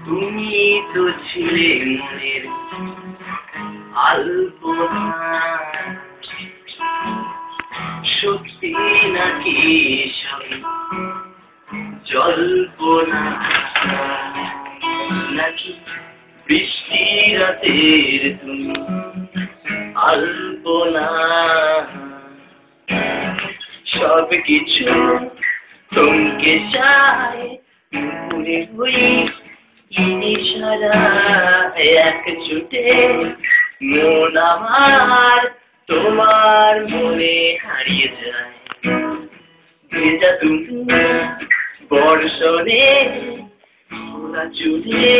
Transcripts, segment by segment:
তুমি তো ছিলে মনের আলপনা, সত্যি নাকি সবে জল্পনা, নাকি বৃষ্টি রাতের তুমি আলপনা। সব কিছু থমকে যায় পুরে হই ইশারা, এক ছুটে মন আমার তোমার মনে হারিয়ে যায়। ভেজা তুমি বর্ষণে খোলা চুলে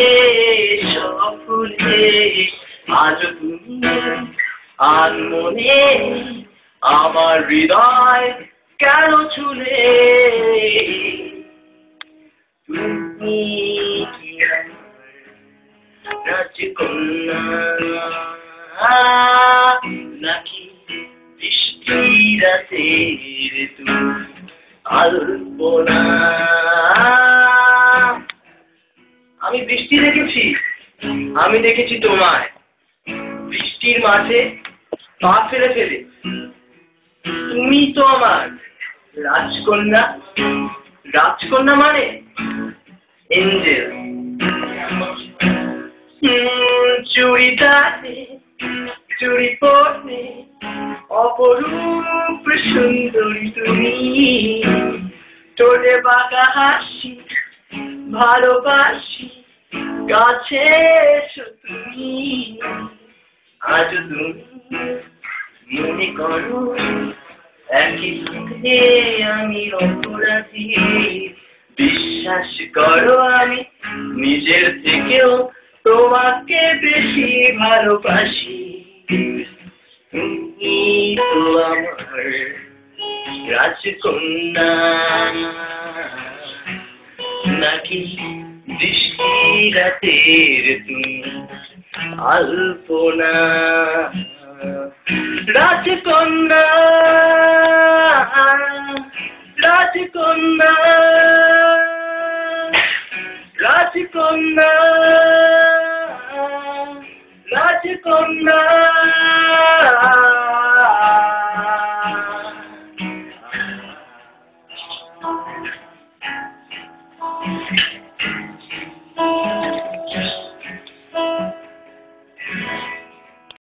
সব ফুলে, আজ তুমি আনমনে আমার হৃদয় কেন ছুলে। তুমি কি রাজকন্যা, নাকি বৃষ্টি রাতের তুমি আলপনা? আমি বৃষ্টি দেখেছি, আমি দেখেছি তোমায় বৃষ্টির মাঝে পা ফেলে ফেলে। তুমি তো আমার রাজকন্যা, রাজকন্যা মানে এঞ্জেল। চুড়িদারে চুড়ি পরে অপরূপ সুন্দরী তুমি, ঠোঁটে বাঁকা হাসি ভালোবাসি, কাছে এসো তুমি। আজ তুমি মনে করো একই সাথে আমি অপরাধী, বিশ্বাস করো আমি নিজের থেকেও তোমাকে বেশি ভালোবাসি। তুমি তো আমার রাজকন্যা, নাকি বৃষ্টি রাতের তুমি আলপনা? রাজকন্যা, রাজকন্যা, রাজকন্যা, রাজকন্যা।